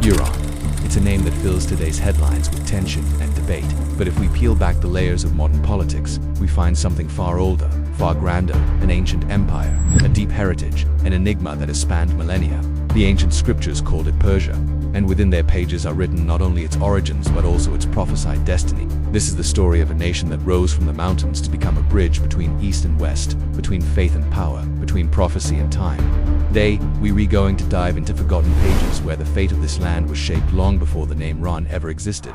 Iran. It's a name that fills today's headlines with tension and debate. But if we peel back the layers of modern politics, we find something far older, far grander, an ancient empire, a deep heritage, an enigma that has spanned millennia. The ancient scriptures called it Persia, and within their pages are written not only its origins but also its prophesied destiny. This is the story of a nation that rose from the mountains to become a bridge between East and West, between faith and power, between prophecy and time. Today, we're going to dive into forgotten pages where the fate of this land was shaped long before the name Iran ever existed.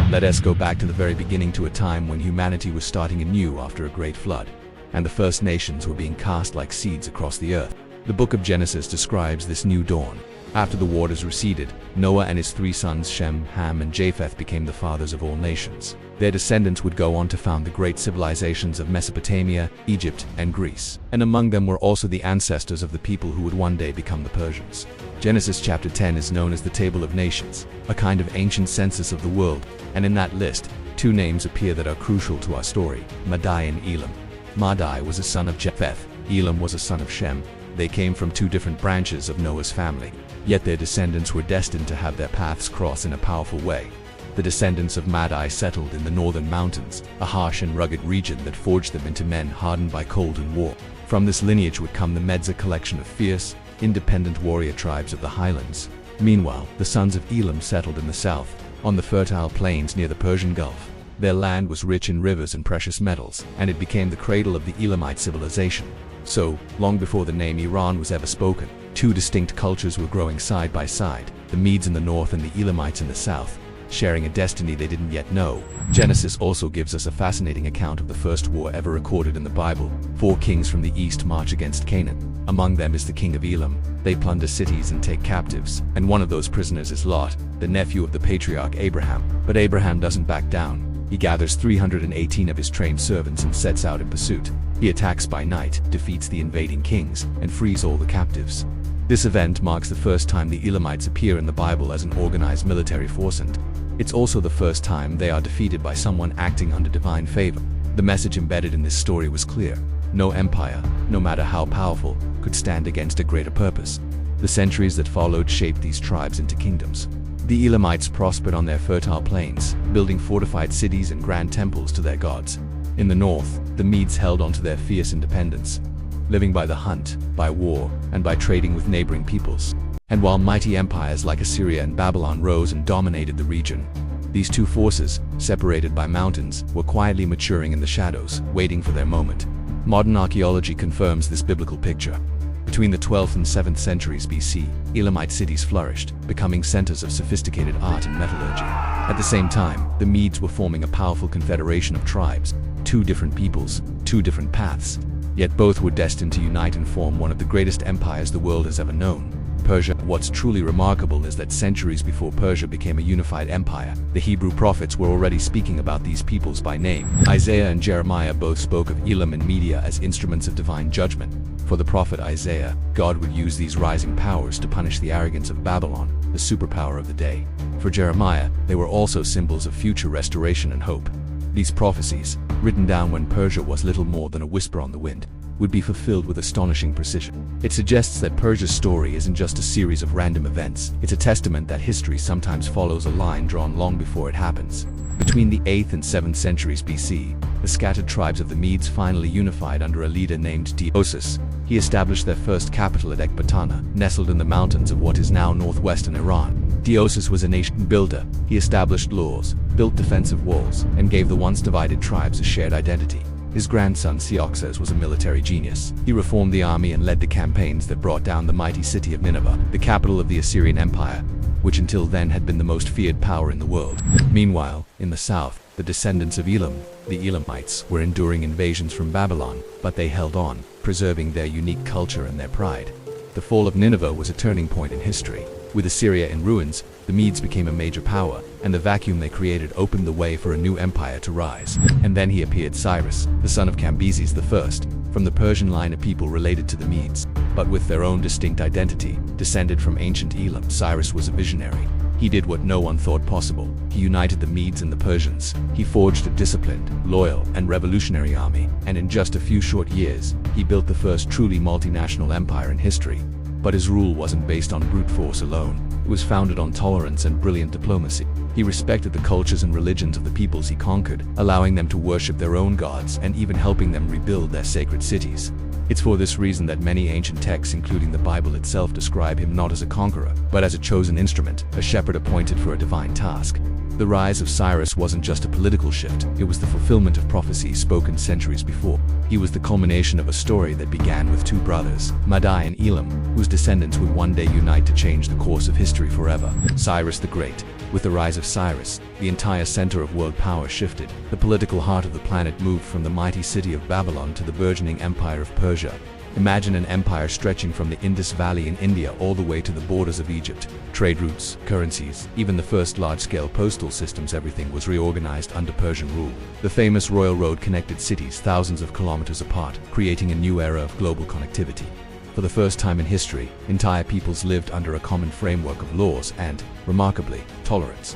Let us go back to the very beginning, to a time when humanity was starting anew after a great flood, and the first nations were being cast like seeds across the earth. The book of Genesis describes this new dawn. After the waters receded, Noah and his 3 sons Shem, Ham, and Japheth became the fathers of all nations. Their descendants would go on to found the great civilizations of Mesopotamia, Egypt, and Greece. And among them were also the ancestors of the people who would one day become the Persians. Genesis chapter 10 is known as the Table of Nations, a kind of ancient census of the world, and in that list, 2 names appear that are crucial to our story: Madai and Elam. Madai was a son of Japheth, Elam was a son of Shem. They came from 2 different branches of Noah's family, yet their descendants were destined to have their paths cross in a powerful way. The descendants of Madai settled in the northern mountains, a harsh and rugged region that forged them into men hardened by cold and war. From this lineage would come the Meds, a collection of fierce, independent warrior tribes of the highlands. Meanwhile, the sons of Elam settled in the south, on the fertile plains near the Persian Gulf. Their land was rich in rivers and precious metals, and it became the cradle of the Elamite civilization. So, long before the name Iran was ever spoken, 2 distinct cultures were growing side by side, the Medes in the north and the Elamites in the south, sharing a destiny they didn't yet know. Genesis also gives us a fascinating account of the first war ever recorded in the Bible. 4 kings from the east march against Canaan. Among them is the king of Elam. They plunder cities and take captives, and one of those prisoners is Lot, the nephew of the patriarch Abraham. But Abraham doesn't back down. He gathers 318 of his trained servants and sets out in pursuit. He attacks by night, defeats the invading kings, and frees all the captives. This event marks the first time the Elamites appear in the Bible as an organized military force, and it's also the first time they are defeated by someone acting under divine favor. The message embedded in this story was clear: no empire, no matter how powerful, could stand against a greater purpose. The centuries that followed shaped these tribes into kingdoms. The Elamites prospered on their fertile plains, building fortified cities and grand temples to their gods. In the north, the Medes held on to their fierce independence, living by the hunt, by war, and by trading with neighboring peoples. And while mighty empires like Assyria and Babylon rose and dominated the region, these 2 forces, separated by mountains, were quietly maturing in the shadows, waiting for their moment. Modern archaeology confirms this biblical picture. Between the 12th and 7th centuries BC, Elamite cities flourished, becoming centers of sophisticated art and metallurgy. At the same time, the Medes were forming a powerful confederation of tribes, 2 different peoples, 2 different paths, yet both were destined to unite and form one of the greatest empires the world has ever known. Persia. What's truly remarkable is that centuries before Persia became a unified empire, the Hebrew prophets were already speaking about these peoples by name. Isaiah and Jeremiah both spoke of Elam and Media as instruments of divine judgment. For the prophet Isaiah, God would use these rising powers to punish the arrogance of Babylon, the superpower of the day. For Jeremiah, they were also symbols of future restoration and hope. These prophecies, written down when Persia was little more than a whisper on the wind, would be fulfilled with astonishing precision. It suggests that Persia's story isn't just a series of random events. It's a testament that history sometimes follows a line drawn long before it happens. Between the 8th and 7th centuries BC, the scattered tribes of the Medes finally unified under a leader named Deioces. He established their first capital at Ecbatana, nestled in the mountains of what is now northwestern Iran. Deioces was a nation builder. He established laws, built defensive walls, and gave the once divided tribes a shared identity. His grandson Seoxes was a military genius. He reformed the army and led the campaigns that brought down the mighty city of Nineveh, the capital of the Assyrian Empire, which until then had been the most feared power in the world. Meanwhile, in the south, the descendants of Elam, the Elamites, were enduring invasions from Babylon, but they held on, preserving their unique culture and their pride. The fall of Nineveh was a turning point in history. With Assyria in ruins, the Medes became a major power, and the vacuum they created opened the way for a new empire to rise. And then he appeared, Cyrus, the son of Cambyses I, from the Persian line of people related to the Medes, but with their own distinct identity, descended from ancient Elam. Cyrus was a visionary. He did what no one thought possible. He united the Medes and the Persians. He forged a disciplined, loyal, and revolutionary army, and in just a few short years, he built the first truly multinational empire in history. But his rule wasn't based on brute force alone. It was founded on tolerance and brilliant diplomacy. He respected the cultures and religions of the peoples he conquered, allowing them to worship their own gods and even helping them rebuild their sacred cities. It's for this reason that many ancient texts, including the Bible itself, describe him not as a conqueror, but as a chosen instrument, a shepherd appointed for a divine task. The rise of Cyrus wasn't just a political shift, it was the fulfillment of prophecies spoken centuries before. He was the culmination of a story that began with two brothers, Madai and Elam, whose descendants would one day unite to change the course of history forever. Cyrus the Great. With the rise of Cyrus, the entire center of world power shifted. The political heart of the planet moved from the mighty city of Babylon to the burgeoning empire of Persia. Imagine an empire stretching from the Indus Valley in India all the way to the borders of Egypt. Trade routes, currencies, even the first large-scale postal systems, everything was reorganized under Persian rule. The famous Royal Road connected cities thousands of kilometers apart, creating a new era of global connectivity. For the first time in history, entire peoples lived under a common framework of laws and, remarkably, tolerance.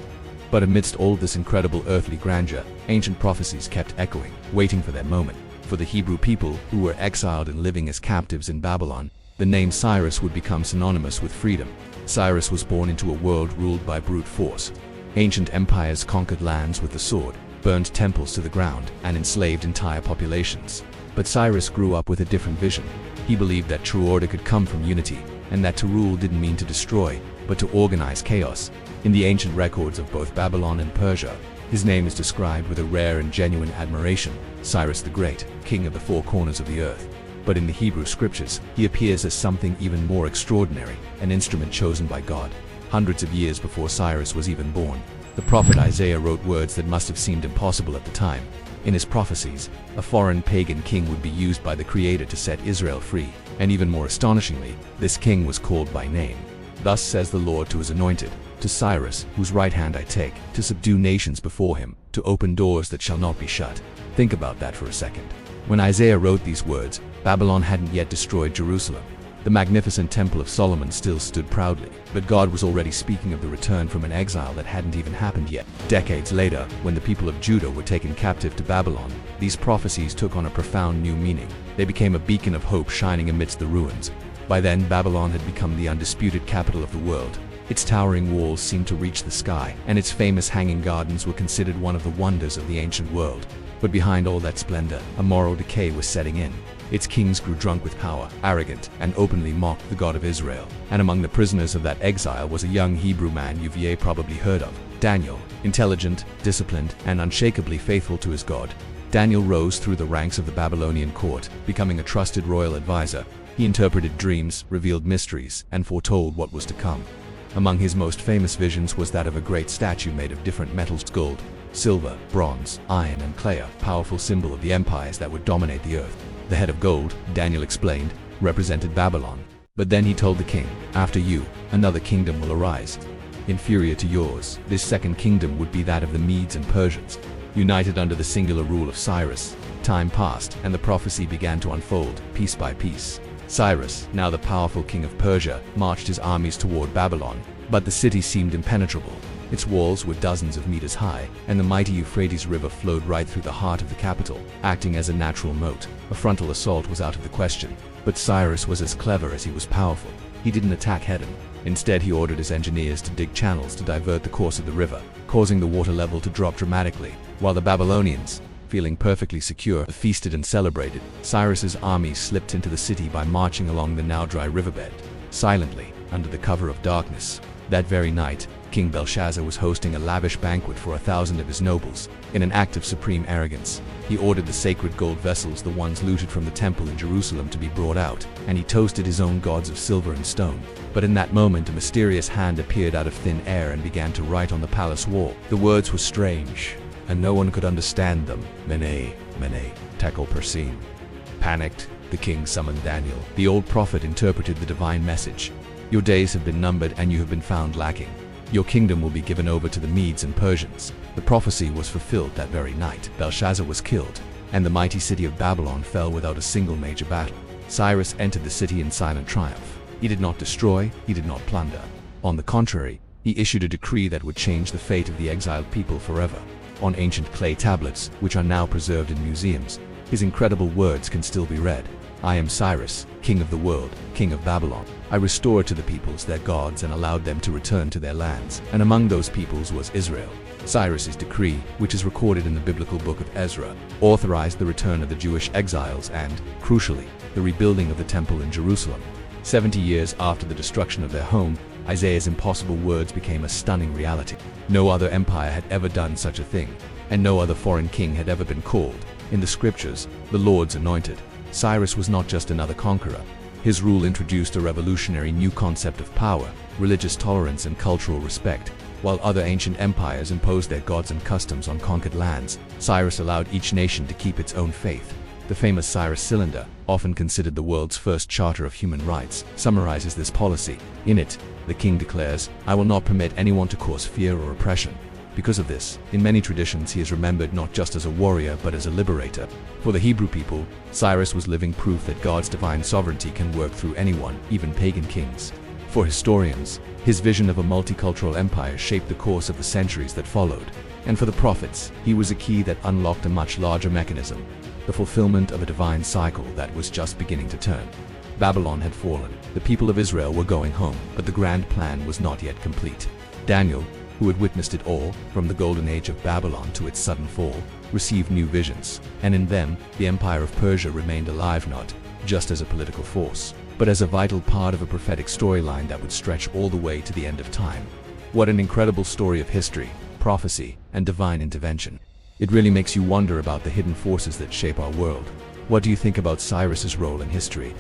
But amidst all this incredible earthly grandeur, ancient prophecies kept echoing, waiting for their moment. For the Hebrew people, who were exiled and living as captives in Babylon, the name Cyrus would become synonymous with freedom. Cyrus was born into a world ruled by brute force. Ancient empires conquered lands with the sword, burned temples to the ground, and enslaved entire populations. But Cyrus grew up with a different vision. He believed that true order could come from unity, and that to rule didn't mean to destroy, but to organize chaos. In the ancient records of both Babylon and Persia, his name is described with a rare and genuine admiration, Cyrus the Great, king of the four corners of the earth. But in the Hebrew scriptures, he appears as something even more extraordinary, an instrument chosen by God. Hundreds of years before Cyrus was even born, the prophet Isaiah wrote words that must have seemed impossible at the time. In his prophecies, a foreign pagan king would be used by the Creator to set Israel free, and even more astonishingly, this king was called by name. Thus says the Lord to his anointed, to Cyrus, whose right hand I take, to subdue nations before him, to open doors that shall not be shut. Think about that for a second. When Isaiah wrote these words, Babylon hadn't yet destroyed Jerusalem. The magnificent Temple of Solomon still stood proudly, but God was already speaking of the return from an exile that hadn't even happened yet. Decades later, when the people of Judah were taken captive to Babylon, these prophecies took on a profound new meaning. They became a beacon of hope shining amidst the ruins. By then, Babylon had become the undisputed capital of the world. Its towering walls seemed to reach the sky, and its famous hanging gardens were considered one of the wonders of the ancient world. But behind all that splendor, a moral decay was setting in. Its kings grew drunk with power, arrogant, and openly mocked the God of Israel. And among the prisoners of that exile was a young Hebrew man you've probably heard of, Daniel. Intelligent, disciplined, and unshakably faithful to his God, Daniel rose through the ranks of the Babylonian court, becoming a trusted royal advisor. He interpreted dreams, revealed mysteries, and foretold what was to come. Among his most famous visions was that of a great statue made of different metals: gold, silver, bronze, iron, and clay, a powerful symbol of the empires that would dominate the earth. The head of gold, Daniel explained, represented Babylon. But then he told the king, after you, another kingdom will arise, inferior to yours. This second kingdom would be that of the Medes and Persians, united under the singular rule of Cyrus. Time passed, and the prophecy began to unfold, piece by piece. Cyrus, now the powerful king of Persia, marched his armies toward Babylon, but the city seemed impenetrable. Its walls were dozens of meters high, and the mighty Euphrates River flowed right through the heart of the capital, acting as a natural moat. A frontal assault was out of the question. But Cyrus was as clever as he was powerful. He didn't attack head-on. Instead, he ordered his engineers to dig channels to divert the course of the river, causing the water level to drop dramatically. While the Babylonians, feeling perfectly secure, feasted and celebrated, Cyrus's army slipped into the city by marching along the now dry riverbed, silently, under the cover of darkness. That very night, King Belshazzar was hosting a lavish banquet for 1,000 of his nobles. In an act of supreme arrogance, he ordered the sacred gold vessels, the ones looted from the temple in Jerusalem, to be brought out, and he toasted his own gods of silver and stone. But in that moment, a mysterious hand appeared out of thin air and began to write on the palace wall. The words were strange, and no one could understand them. Mene, Mene, Tekel Persim. Panicked, the king summoned Daniel. The old prophet interpreted the divine message. Your days have been numbered, and you have been found lacking. Your kingdom will be given over to the Medes and Persians. The prophecy was fulfilled that very night. Belshazzar was killed, and the mighty city of Babylon fell without a single major battle. Cyrus entered the city in silent triumph. He did not destroy, he did not plunder. On the contrary, he issued a decree that would change the fate of the exiled people forever. On ancient clay tablets, which are now preserved in museums, his incredible words can still be read. "I am Cyrus, king of the world, king of Babylon. I restored to the peoples their gods and allowed them to return to their lands, and among those peoples was Israel." Cyrus's decree, which is recorded in the biblical book of Ezra, authorized the return of the Jewish exiles and, crucially, the rebuilding of the temple in Jerusalem. 70 years after the destruction of their home, Isaiah's impossible words became a stunning reality. No other empire had ever done such a thing, and no other foreign king had ever been called, in the scriptures, the Lord's anointed. Cyrus was not just another conqueror. His rule introduced a revolutionary new concept of power, religious tolerance, and cultural respect. While other ancient empires imposed their gods and customs on conquered lands, Cyrus allowed each nation to keep its own faith. The famous Cyrus Cylinder, often considered the world's first charter of human rights, summarizes this policy. In it, the king declares, "I will not permit anyone to cause fear or oppression." Because of this, in many traditions he is remembered not just as a warrior but as a liberator. For the Hebrew people, Cyrus was living proof that God's divine sovereignty can work through anyone, even pagan kings. For historians, his vision of a multicultural empire shaped the course of the centuries that followed. And for the prophets, he was a key that unlocked a much larger mechanism, the fulfillment of a divine cycle that was just beginning to turn. Babylon had fallen. The people of Israel were going home, but the grand plan was not yet complete. Daniel, who had witnessed it all, from the golden age of Babylon to its sudden fall, received new visions, and in them, the empire of Persia remained alive not just as a political force, but as a vital part of a prophetic storyline that would stretch all the way to the end of time. What an incredible story of history, prophecy, and divine intervention. It really makes you wonder about the hidden forces that shape our world. What do you think about Cyrus's role in history?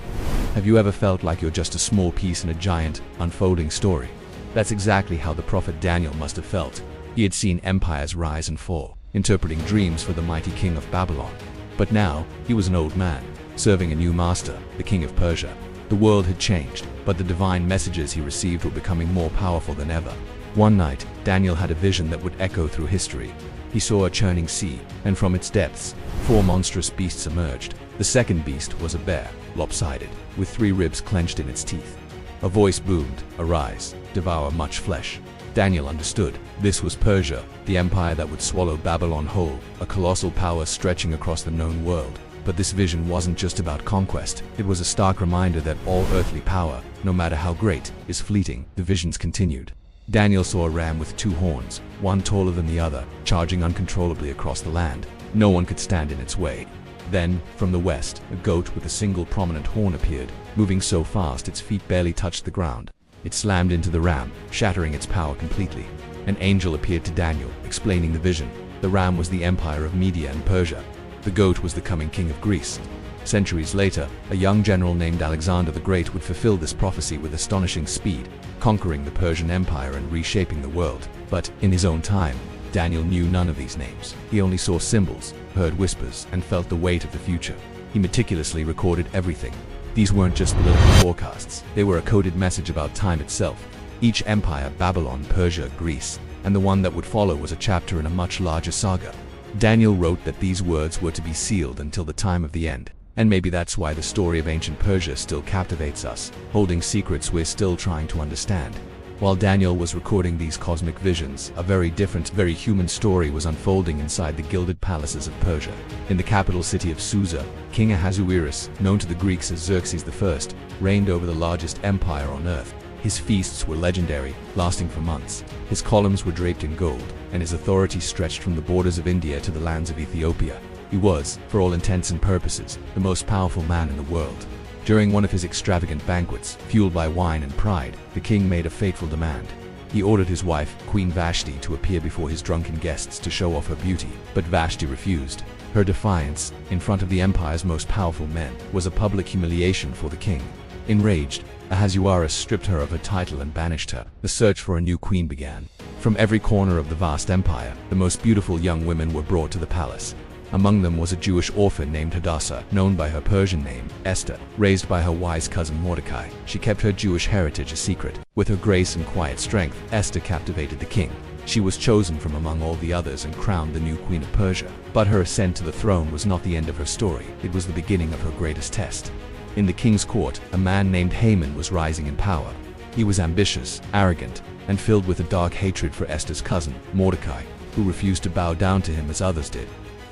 Have you ever felt like you're just a small piece in a giant, unfolding story? That's exactly how the prophet Daniel must have felt. He had seen empires rise and fall, interpreting dreams for the mighty king of Babylon. But now, he was an old man, serving a new master, the king of Persia. The world had changed, but the divine messages he received were becoming more powerful than ever. One night, Daniel had a vision that would echo through history. He saw a churning sea, and from its depths, 4 monstrous beasts emerged. The second beast was a bear, lopsided, with 3 ribs clenched in its teeth. A voice boomed, "Arise, devour much flesh." Daniel understood. This was Persia, the empire that would swallow Babylon whole, a colossal power stretching across the known world. But this vision wasn't just about conquest. It was a stark reminder that all earthly power, no matter how great, is fleeting. The visions continued. Daniel saw a ram with 2 horns, one taller than the other, charging uncontrollably across the land. No one could stand in its way. Then, from the west, a goat with a single prominent horn appeared, moving so fast its feet barely touched the ground. It slammed into the ram, shattering its power completely. An angel appeared to Daniel, explaining the vision. The ram was the empire of Media and Persia. The goat was the coming king of Greece. Centuries later, a young general named Alexander the Great would fulfill this prophecy with astonishing speed, conquering the Persian Empire and reshaping the world. But, in his own time, Daniel knew none of these names. He only saw symbols, heard whispers, and felt the weight of the future. He meticulously recorded everything. These weren't just political forecasts, they were a coded message about time itself. Each empire, Babylon, Persia, Greece, and the one that would follow was a chapter in a much larger saga. Daniel wrote that these words were to be sealed until the time of the end. And maybe that's why the story of ancient Persia still captivates us, holding secrets we're still trying to understand. While Daniel was recording these cosmic visions, a very different, very human story was unfolding inside the gilded palaces of Persia. In the capital city of Susa, King Ahasuerus, known to the Greeks as Xerxes I, reigned over the largest empire on earth. His feasts were legendary, lasting for months. His columns were draped in gold, and his authority stretched from the borders of India to the lands of Ethiopia. He was, for all intents and purposes, the most powerful man in the world. During one of his extravagant banquets, fueled by wine and pride, the king made a fateful demand. He ordered his wife, Queen Vashti, to appear before his drunken guests to show off her beauty, but Vashti refused. Her defiance, in front of the empire's most powerful men, was a public humiliation for the king. Enraged, Ahasuerus stripped her of her title and banished her. The search for a new queen began. From every corner of the vast empire, the most beautiful young women were brought to the palace. Among them was a Jewish orphan named Hadassah, known by her Persian name, Esther. Raised by her wise cousin Mordecai, she kept her Jewish heritage a secret. With her grace and quiet strength, Esther captivated the king. She was chosen from among all the others and crowned the new queen of Persia. But her ascent to the throne was not the end of her story. It was the beginning of her greatest test. In the king's court, a man named Haman was rising in power. He was ambitious, arrogant, and filled with a dark hatred for Esther's cousin, Mordecai, who refused to bow down to him as others did.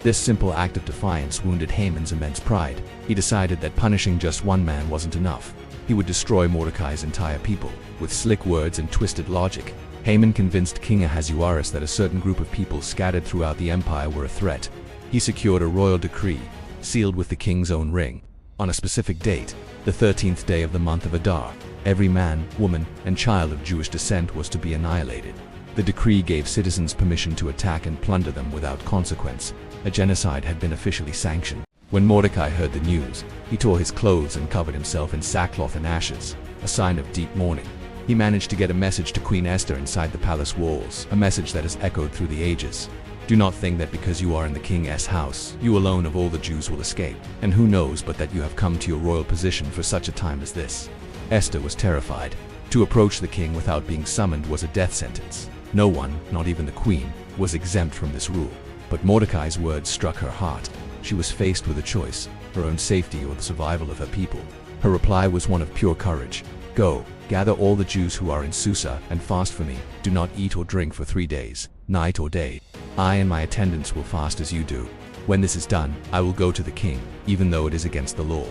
This simple act of defiance wounded Haman's immense pride. He decided that punishing just one man wasn't enough. He would destroy Mordecai's entire people. With slick words and twisted logic, Haman convinced King Ahasuerus that a certain group of people scattered throughout the empire were a threat. He secured a royal decree, sealed with the king's own ring. On a specific date, the 13th day of the month of Adar, every man, woman, and child of Jewish descent was to be annihilated. The decree gave citizens permission to attack and plunder them without consequence. A genocide had been officially sanctioned. When Mordecai heard the news, he tore his clothes and covered himself in sackcloth and ashes, a sign of deep mourning. He managed to get a message to Queen Esther inside the palace walls, a message that has echoed through the ages. Do not think that because you are in the king's house, you alone of all the Jews will escape, and who knows but that you have come to your royal position for such a time as this. Esther was terrified. To approach the king without being summoned was a death sentence. No one, not even the queen, was exempt from this rule. But Mordecai's words struck her heart. She was faced with a choice, her own safety or the survival of her people. Her reply was one of pure courage. Go, gather all the Jews who are in Susa and fast for me. Do not eat or drink for 3 days, night or day. I and my attendants will fast as you do. When this is done, I will go to the king, even though it is against the law.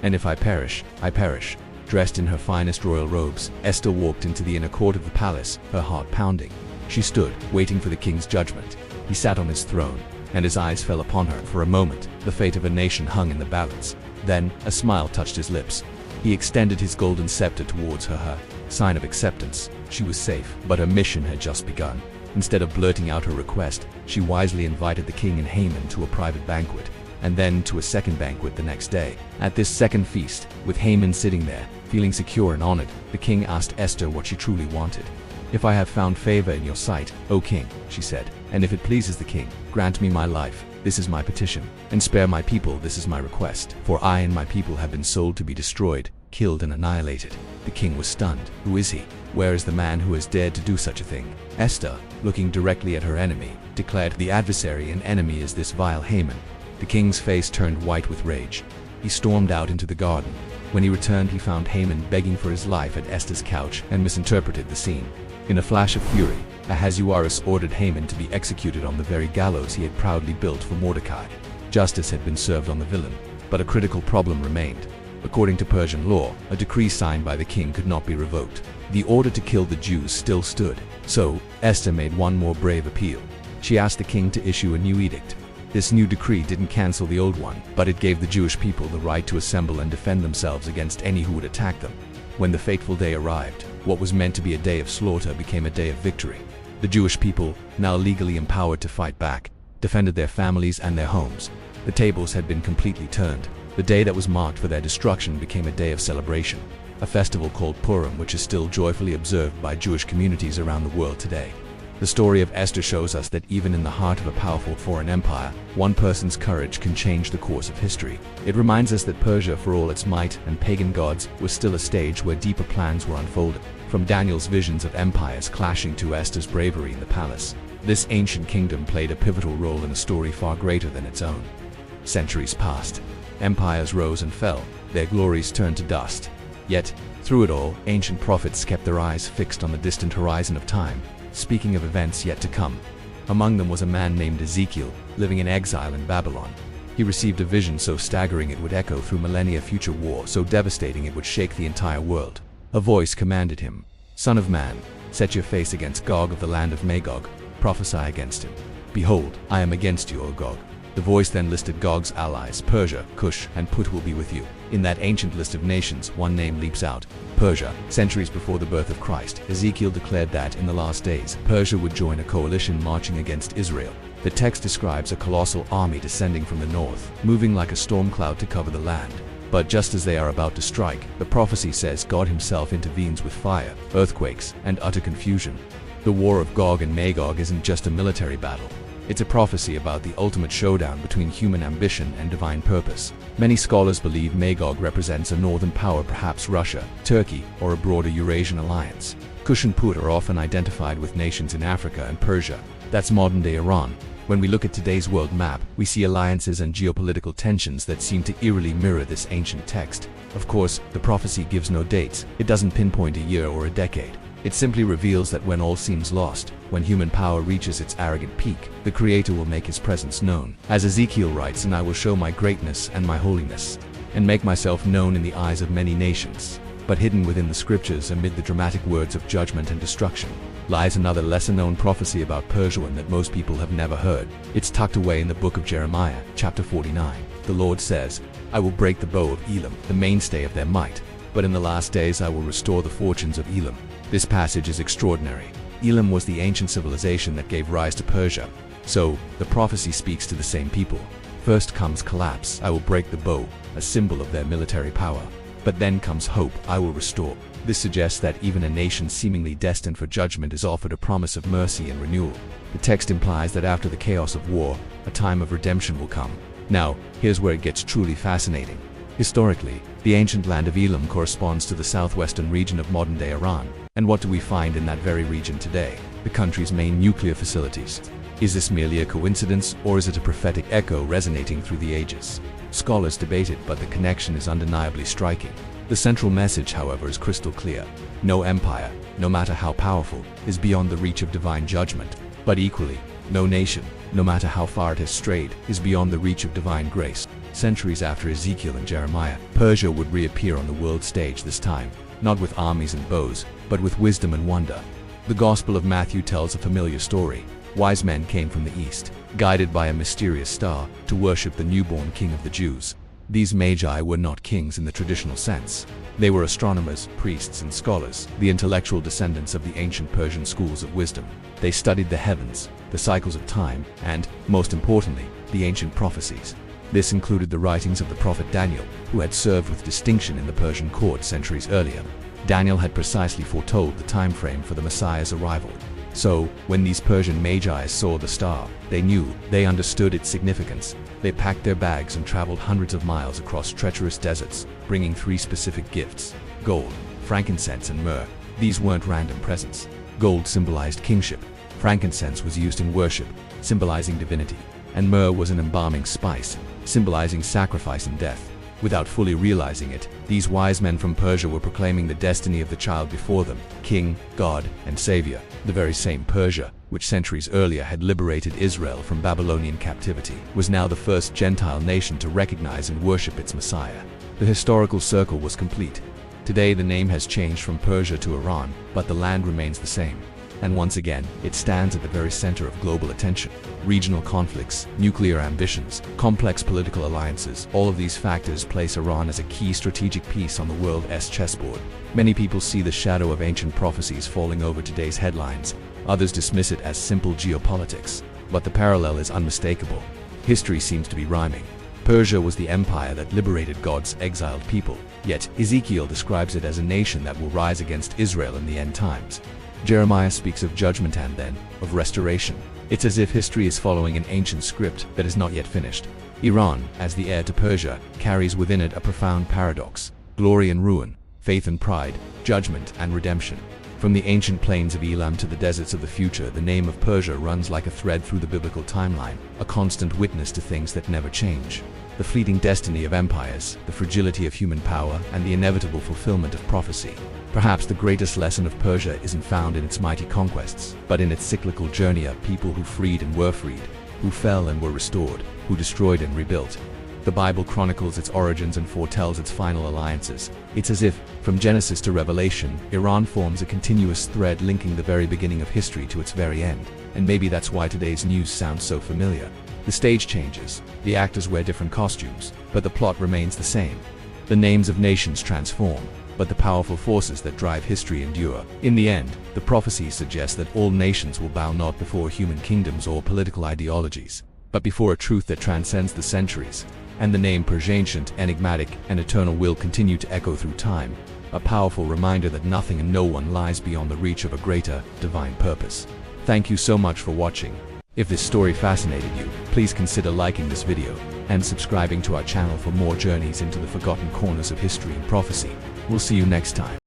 And if I perish, I perish. Dressed in her finest royal robes, Esther walked into the inner court of the palace, her heart pounding. She stood, waiting for the king's judgment. He sat on his throne, and his eyes fell upon her. For a moment, the fate of a nation hung in the balance. Then, a smile touched his lips. He extended his golden scepter towards her, sign of acceptance. She was safe, but her mission had just begun. Instead of blurting out her request, she wisely invited the king and Haman to a private banquet, and then to a second banquet the next day. At this second feast, with Haman sitting there, feeling secure and honored, the king asked Esther what she truly wanted. If I have found favor in your sight, O king, she said, and if it pleases the king, grant me my life, this is my petition, and spare my people, this is my request, for I and my people have been sold to be destroyed, killed and annihilated. The king was stunned. Who is he? Where is the man who has dared to do such a thing? Esther, looking directly at her enemy, declared, the adversary and enemy is this vile Haman. The king's face turned white with rage. He stormed out into the garden. When he returned, he found Haman begging for his life at Esther's couch and misinterpreted the scene. In a flash of fury, Ahasuerus ordered Haman to be executed on the very gallows he had proudly built for Mordecai. Justice had been served on the villain, but a critical problem remained. According to Persian law, a decree signed by the king could not be revoked. The order to kill the Jews still stood. So, Esther made one more brave appeal. She asked the king to issue a new edict. This new decree didn't cancel the old one, but it gave the Jewish people the right to assemble and defend themselves against any who would attack them. When the fateful day arrived, what was meant to be a day of slaughter became a day of victory. The Jewish people, now legally empowered to fight back, defended their families and their homes. The tables had been completely turned. The day that was marked for their destruction became a day of celebration, a festival called Purim, which is still joyfully observed by Jewish communities around the world today. The story of Esther shows us that even in the heart of a powerful foreign empire, one person's courage can change the course of history. It reminds us that Persia, for all its might and pagan gods, was still a stage where deeper plans were unfolded. From Daniel's visions of empires clashing to Esther's bravery in the palace, this ancient kingdom played a pivotal role in a story far greater than its own. Centuries passed. Empires rose and fell, their glories turned to dust. Yet, through it all, ancient prophets kept their eyes fixed on the distant horizon of time, speaking of events yet to come. Among them was a man named Ezekiel, living in exile in Babylon. He received a vision so staggering it would echo through millennia, future war so devastating it would shake the entire world. A voice commanded him, "Son of man, set your face against Gog of the land of Magog, prophesy against him. Behold, I am against you, O Gog." The voice then listed Gog's allies, Persia, Cush, and Put will be with you. In that ancient list of nations, one name leaps out, Persia. Centuries before the birth of Christ, Ezekiel declared that in the last days, Persia would join a coalition marching against Israel. The text describes a colossal army descending from the north, moving like a storm cloud to cover the land. But just as they are about to strike, the prophecy says God himself intervenes with fire, earthquakes, and utter confusion. The war of Gog and Magog isn't just a military battle. It's a prophecy about the ultimate showdown between human ambition and divine purpose. Many scholars believe Magog represents a northern power, perhaps Russia, Turkey, or a broader Eurasian alliance. Cush and Put are often identified with nations in Africa and Persia. That's modern-day Iran. When we look at today's world map, we see alliances and geopolitical tensions that seem to eerily mirror this ancient text. Of course, the prophecy gives no dates. It doesn't pinpoint a year or a decade. It simply reveals that when all seems lost, when human power reaches its arrogant peak, the Creator will make his presence known. As Ezekiel writes, "And I will show my greatness and my holiness, and make myself known in the eyes of many nations." But hidden within the scriptures, amid the dramatic words of judgment and destruction, lies another lesser-known prophecy about Persia that most people have never heard. It's tucked away in the book of Jeremiah, chapter 49. The Lord says, "I will break the bow of Elam, the mainstay of their might, but in the last days I will restore the fortunes of Elam." This passage is extraordinary. Elam was the ancient civilization that gave rise to Persia. So, the prophecy speaks to the same people. First comes collapse, "I will break the bow," a symbol of their military power. But then comes hope, "I will restore." This suggests that even a nation seemingly destined for judgment is offered a promise of mercy and renewal. The text implies that after the chaos of war, a time of redemption will come. Now, here's where it gets truly fascinating. Historically, the ancient land of Elam corresponds to the southwestern region of modern-day Iran. And what do we find in that very region today? The country's main nuclear facilities. Is this merely a coincidence, or is it a prophetic echo resonating through the ages? Scholars debate it, but the connection is undeniably striking. The central message, however, is crystal clear. No empire, no matter how powerful, is beyond the reach of divine judgment. But equally, no nation, no matter how far it has strayed, is beyond the reach of divine grace. Centuries after Ezekiel and Jeremiah, Persia would reappear on the world stage, this time, not with armies and bows, but with wisdom and wonder. The Gospel of Matthew tells a familiar story. Wise men came from the east, guided by a mysterious star, to worship the newborn king of the Jews. These magi were not kings in the traditional sense. They were astronomers, priests, and scholars, the intellectual descendants of the ancient Persian schools of wisdom. They studied the heavens, the cycles of time, and, most importantly, the ancient prophecies. This included the writings of the prophet Daniel, who had served with distinction in the Persian court centuries earlier. Daniel had precisely foretold the time frame for the Messiah's arrival. So, when these Persian magi saw the star, they understood its significance. They packed their bags and traveled hundreds of miles across treacherous deserts, bringing 3 specific gifts: gold, frankincense, and myrrh. These weren't random presents. Gold symbolized kingship, frankincense was used in worship, symbolizing divinity, and myrrh was an embalming spice, symbolizing sacrifice and death. Without fully realizing it, these wise men from Persia were proclaiming the destiny of the child before them, king, god, and savior. The very same Persia, which centuries earlier had liberated Israel from Babylonian captivity, was now the first Gentile nation to recognize and worship its Messiah. The historical circle was complete. Today the name has changed from Persia to Iran, but the land remains the same. And once again, it stands at the very center of global attention. Regional conflicts, nuclear ambitions, complex political alliances, all of these factors place Iran as a key strategic piece on the world's chessboard. Many people see the shadow of ancient prophecies falling over today's headlines. Others dismiss it as simple geopolitics. But the parallel is unmistakable. History seems to be rhyming. Persia was the empire that liberated God's exiled people, yet Ezekiel describes it as a nation that will rise against Israel in the end times. Jeremiah speaks of judgment and then of restoration. It's as if history is following an ancient script that is not yet finished. Iran, as the heir to Persia, carries within it a profound paradox: glory and ruin, faith and pride, judgment and redemption. From the ancient plains of Elam to the deserts of the future, the name of Persia runs like a thread through the biblical timeline, a constant witness to things that never change. The fleeting destiny of empires, the fragility of human power, and the inevitable fulfillment of prophecy. Perhaps the greatest lesson of Persia isn't found in its mighty conquests, but in its cyclical journey of people who freed and were freed, who fell and were restored, who destroyed and rebuilt. The Bible chronicles its origins and foretells its final alliances. It's as if, from Genesis to Revelation, Iran forms a continuous thread linking the very beginning of history to its very end. And maybe that's why today's news sounds so familiar. The stage changes, the actors wear different costumes, but the plot remains the same. The names of nations transform, but the powerful forces that drive history endure. In the end, the prophecies suggest that all nations will bow not before human kingdoms or political ideologies, but before a truth that transcends the centuries. And the name Persia, ancient, enigmatic, and eternal, will continue to echo through time, a powerful reminder that nothing and no one lies beyond the reach of a greater, divine purpose. Thank you so much for watching. If this story fascinated you, please consider liking this video and subscribing to our channel for more journeys into the forgotten corners of history and prophecy. We'll see you next time.